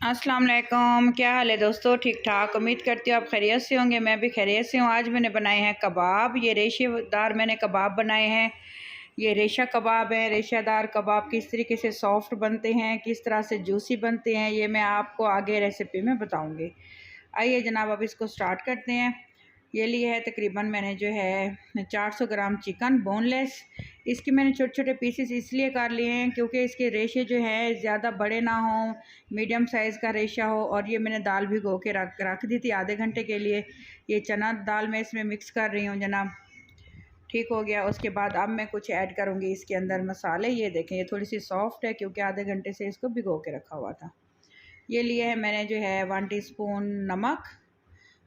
अस्सलाम वालेकुम। क्या हाल है दोस्तों? ठीक ठाक, उम्मीद करती हूँ आप खैरियत से होंगे। मैं भी खैरियत से हूँ। आज मैंने बनाए हैं कबाब। ये रेशेदार मैंने कबाब बनाए हैं। ये रेशा कबाब है। रेशादार कबाब किस तरीके से सॉफ्ट बनते हैं, किस तरह से जूसी बनते हैं, ये मैं आपको आगे रेसिपी में बताऊँगी। आइए जनाब, अब इसको स्टार्ट करते हैं। ये लिए है तकरीबन मैंने जो है 400 ग्राम चिकन बोनलेस। इसके मैंने छोटे छोटे पीसेस इसलिए कर लिए हैं क्योंकि इसके रेशे जो है ज़्यादा बड़े ना हों, मीडियम साइज़ का रेशा हो। और ये मैंने दाल भिगो के रख दी थी आधे घंटे के लिए। ये चना दाल मैं इसमें मिक्स कर रही हूँ जनाब। ठीक हो गया। उसके बाद अब मैं कुछ ऐड करूँगी इसके अंदर मसाले। ये देखें, ये थोड़ी सी सॉफ्ट है क्योंकि आधे घंटे से इसको भिगो के रखा हुआ था। ये लिए है मैंने जो है 1 टीस्पून नमक।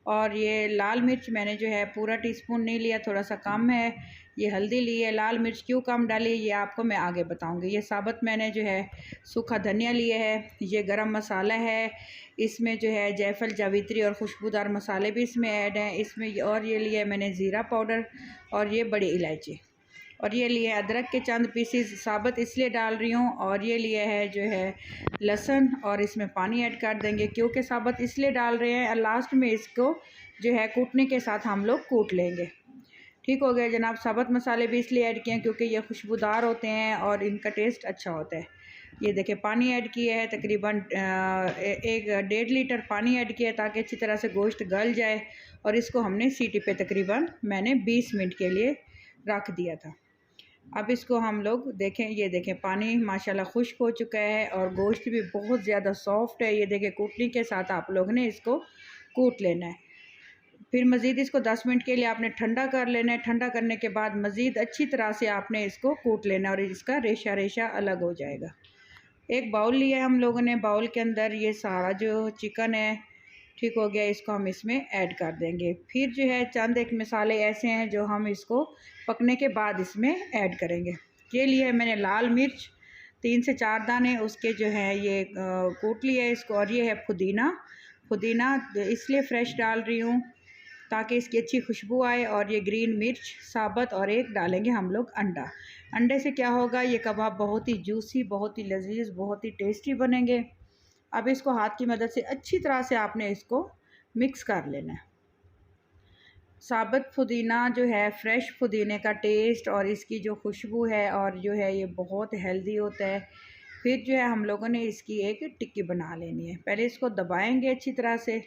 और ये लाल मिर्च मैंने जो है पूरा टीस्पून नहीं लिया, थोड़ा सा कम है। ये हल्दी ली है। लाल मिर्च क्यों कम डाली ये आपको मैं आगे बताऊंगी। ये साबुत मैंने जो है सूखा धनिया लिए है। ये गरम मसाला है। इसमें जो है जायफल जावित्री और खुशबूदार मसाले भी इसमें ऐड हैं इसमें। और ये लिया है मैंने ज़ीरा पाउडर और ये बड़ी इलायची। और ये लिए अदरक के चंद पीसीस साबुत इसलिए डाल रही हूँ। और ये लिए है जो है लहसुन, और इसमें पानी ऐड कर देंगे क्योंकि साबुत इसलिए डाल रहे हैं। और लास्ट में इसको जो है कूटने के साथ हम लोग कूट लेंगे। ठीक हो गया जनाब। साबुत मसाले भी इसलिए ऐड किए हैं क्योंकि ये खुशबूदार होते हैं और इनका टेस्ट अच्छा होता है। ये देखिए पानी ऐड किया है तकरीबन 1.5 लीटर पानी ऐड किया है ताकि अच्छी तरह से गोश्त गल जाए। और इसको हमने सीटी पे तकरीबन मैंने 20 मिनट के लिए रख दिया था। अब इसको हम लोग देखें, ये देखें पानी माशाल्लाह खुश्क हो चुका है और गोश्त भी बहुत ज़्यादा सॉफ्ट है। ये देखें कूटने के साथ आप लोग ने इसको कूट लेना है। फिर मज़ीद इसको 10 मिनट के लिए आपने ठंडा कर लेना है। ठंडा करने के बाद मज़ीद अच्छी तरह से आपने इसको कूट लेना है और इसका रेशा रेशा अलग हो जाएगा। एक बाउल लिया है हम लोगों ने। बाउल के अंदर ये सारा जो चिकन है ठीक हो गया, इसको हम इसमें ऐड कर देंगे। फिर जो है चंद एक मसाले ऐसे हैं जो हम इसको पकने के बाद इसमें ऐड करेंगे। ये लिए है मैंने लाल मिर्च 3 से 4 दाने, उसके जो है ये कूट लिया है इसको। और ये है पुदीना। पुदीना इसलिए फ़्रेश डाल रही हूँ ताकि इसकी अच्छी खुशबू आए। और ये ग्रीन मिर्च साबुत, और एक डालेंगे हम लोग अंडा। अंडे से क्या होगा, ये कबाब बहुत ही जूसी, बहुत ही लजीज, बहुत ही टेस्टी बनेंगे। अब इसको हाथ की मदद से अच्छी तरह से आपने इसको मिक्स कर लेना है। साबुत पुदीना जो है फ्रेश पुदीने का टेस्ट और इसकी जो खुशबू है और जो है ये बहुत हेल्दी होता है। फिर जो है हम लोगों ने इसकी एक टिक्की बना लेनी है। पहले इसको दबाएंगे अच्छी तरह से।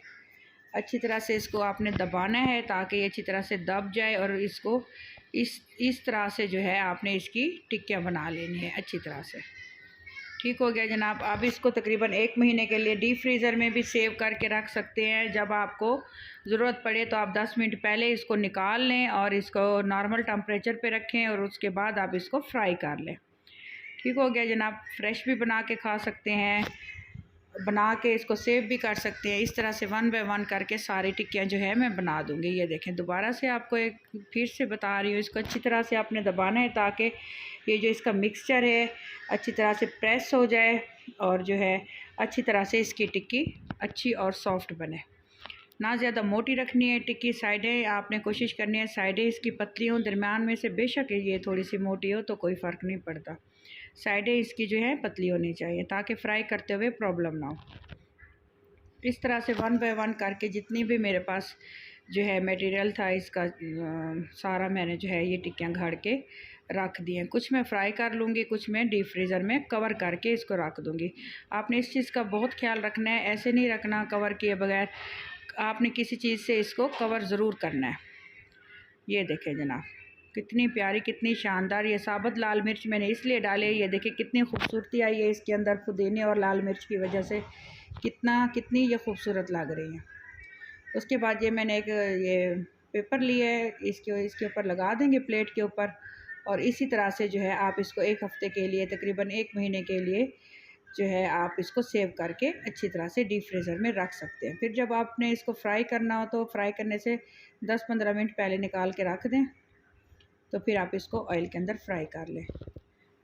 अच्छी तरह से इसको आपने दबाना है ताकि ये अच्छी तरह से दब जाए। और इसको इस तरह से जो है आपने इसकी टिक्कियाँ बना लेनी है अच्छी तरह से। ठीक हो गया जनाब। अब इसको तकरीबन 1 महीने के लिए डीप फ्रीज़र में भी सेव करके रख सकते हैं। जब आपको ज़रूरत पड़े तो आप 10 मिनट पहले इसको निकाल लें और इसको नॉर्मल टेम्परेचर पे रखें और उसके बाद आप इसको फ्राई कर लें। ठीक हो गया जनाब। फ्रेश भी बना के खा सकते हैं, बना के इसको सेव भी कर सकते हैं। इस तरह से 1 बाय 1 करके सारी टिक्कियाँ जो है मैं बना दूँगी। ये देखें, दोबारा से आपको एक फिर से बता रही हूँ, इसको अच्छी तरह से आपने दबाना है ताकि ये जो इसका मिक्सचर है अच्छी तरह से प्रेस हो जाए और जो है अच्छी तरह से इसकी टिक्की अच्छी और सॉफ्ट बने। ना ज़्यादा मोटी रखनी है टिक्की। साइडें आपने कोशिश करनी है साइडें इसकी पतली हों, दरमियान में से बेशक ये थोड़ी सी मोटी हो तो कोई फ़र्क नहीं पड़ता। साइडें इसकी जो है पतली होनी चाहिए ताकि फ्राई करते हुए प्रॉब्लम ना हो। इस तरह से 1 बाय 1 करके जितनी भी मेरे पास जो है मटेरियल था इसका सारा मैंने जो है ये टिक्कियाँ घड़ के रख दी हैं। कुछ मैं फ्राई कर लूँगी, कुछ मैं डीप फ्रीज़र में कवर करके इसको रख दूँगी। आपने इस चीज़ का बहुत ख्याल रखना है, ऐसे नहीं रखना कवर किए बगैर। आपने किसी चीज़ से इसको कवर ज़रूर करना है। ये देखें जनाब, कितनी प्यारी, कितनी शानदार। ये साबुत लाल मिर्च मैंने इसलिए डाले, ये देखें कितनी खूबसूरती आई है इसके अंदर पुदीने और लाल मिर्च की वजह से। कितनी ये खूबसूरत लग रही हैं। उसके बाद ये मैंने एक ये पेपर लिया है, इसके ऊपर लगा देंगे प्लेट के ऊपर। और इसी तरह से जो है आप इसको 1 हफ़्ते के लिए तकरीबन 1 महीने के लिए जो है आप इसको सेव करके अच्छी तरह से डीप फ्रीज़र में रख सकते हैं। फिर जब आपने इसको फ्राई करना हो तो फ्राई करने से 10-15 मिनट पहले निकाल के रख दें, तो फिर आप इसको ऑयल के अंदर फ्राई कर लें।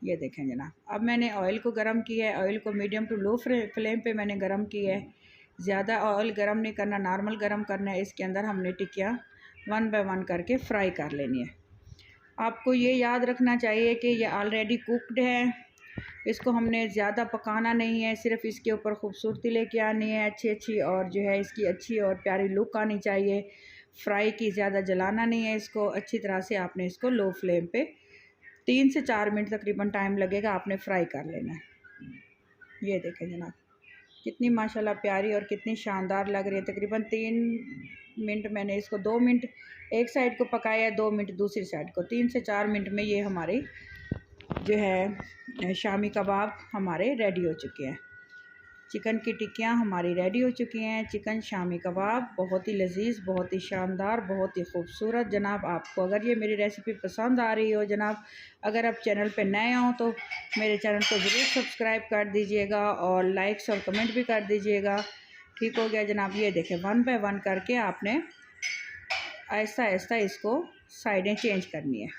ये देखें जनाब, अब मैंने ऑयल को गर्म किया है। ऑयल को मीडियम टू लो फ्लेम पे मैंने गर्म किया है। ज़्यादा ऑयल गर्म नहीं करना, नॉर्मल गर्म करना है। इसके अंदर हमने टिक्कियाँ 1 बाय 1 करके फ्राई कर लेनी है। आपको ये याद रखना चाहिए कि ये ऑलरेडी कुकड है। इसको हमने ज़्यादा पकाना नहीं है, सिर्फ इसके ऊपर खूबसूरती लेके आनी है अच्छी अच्छी, और जो है इसकी अच्छी और प्यारी लुक आनी चाहिए। फ्राई की ज़्यादा जलाना नहीं है इसको, अच्छी तरह से आपने इसको लो फ्लेम पे 3 से 4 मिनट तकरीबन टाइम लगेगा, आपने फ्राई कर लेना है। ये देखें जनाब कितनी माशाल्लाह प्यारी और कितनी शानदार लग रही है। तकरीबन 3 मिनट मैंने इसको, 2 मिनट एक साइड को पकाया, 2 मिनट दूसरी साइड को, 3 से 4 मिनट में ये हमारे जो है शामी कबाब हमारे रेडी हो चुके हैं। चिकन की टिक्कियाँ हमारी रेडी हो चुकी हैं। चिकन शामी कबाब बहुत ही लजीज़, बहुत ही शानदार, बहुत ही खूबसूरत। जनाब आपको अगर ये मेरी रेसिपी पसंद आ रही हो जनाब, अगर आप चैनल पे नए हों तो मेरे चैनल को ज़रूर सब्सक्राइब कर दीजिएगा और लाइक्स और कमेंट भी कर दीजिएगा। ठीक हो गया जनाब। ये देखें 1 बाय 1 करके आपने आहिस्ता आहिस्ता इसको साइडें चेंज करनी है।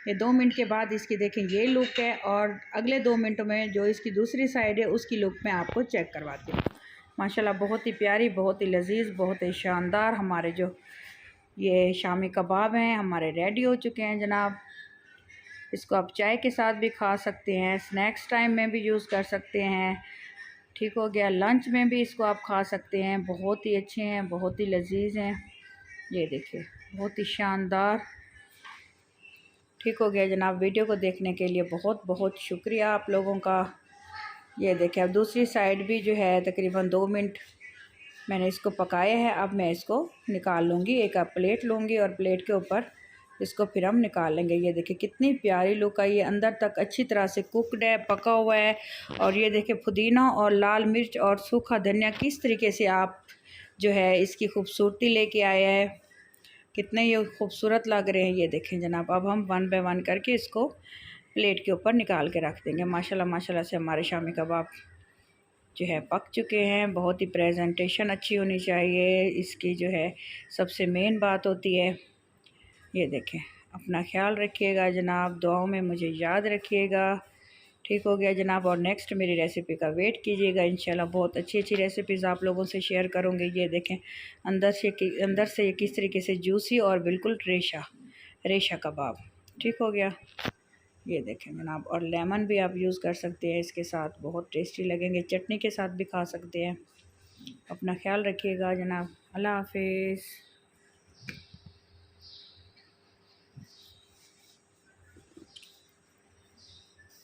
ये 2 मिनट के बाद इसकी देखें ये लुक है, और अगले 2 मिनटों में जो इसकी दूसरी साइड है उसकी लुक मैं आपको चेक करवाती हूँ। माशाल्लाह बहुत ही प्यारी, बहुत ही लजीज़, बहुत ही शानदार हमारे जो ये शामी कबाब हैं हमारे रेडी हो चुके हैं जनाब। इसको आप चाय के साथ भी खा सकते हैं, स्नैक्स टाइम में भी यूज़ कर सकते हैं। ठीक हो गया, लंच में भी इसको आप खा सकते हैं। बहुत ही अच्छे हैं, बहुत ही लजीज़ हैं। ये देखिए बहुत ही शानदार। ठीक हो गया जनाब। वीडियो को देखने के लिए बहुत बहुत शुक्रिया आप लोगों का। ये देखें अब दूसरी साइड भी जो है तकरीबन 2 मिनट मैंने इसको पकाया है। अब मैं इसको निकाल लूँगी, एक प्लेट लूँगी और प्लेट के ऊपर इसको फिर हम निकाल लेंगे। ये देखिए कितनी प्यारी लुक आई है, अंदर तक अच्छी तरह से कुकड है, पका हुआ है। और ये देखिए पुदीना और लाल मिर्च और सूखा धनिया किस तरीके से आप जो है इसकी खूबसूरती लेके आए हैं, कितने ये खूबसूरत लग रहे हैं। ये देखें जनाब अब हम 1 बाय 1 करके इसको प्लेट के ऊपर निकाल के रख देंगे। माशाल्लाह माशाल्लाह से हमारे शामी कबाब जो है पक चुके हैं। बहुत ही प्रेजेंटेशन अच्छी होनी चाहिए इसकी, जो है सबसे मेन बात होती है। ये देखें अपना ख्याल रखिएगा जनाब, दुआओं में मुझे याद रखिएगा। ठीक हो गया जनाब। और नेक्स्ट मेरी रेसिपी का वेट कीजिएगा, इंशाल्लाह बहुत अच्छी अच्छी रेसिपीज़ आप लोगों से शेयर करूँगी। ये देखें अंदर से ये किस तरीके से जूसी और बिल्कुल रेशा कबाब। ठीक हो गया। ये देखें जनाब, और लेमन भी आप यूज़ कर सकते हैं इसके साथ, बहुत टेस्टी लगेंगे। चटनी के साथ भी खा सकते हैं। अपना ख्याल रखिएगा जनाब। अल्लाह हाफिज़।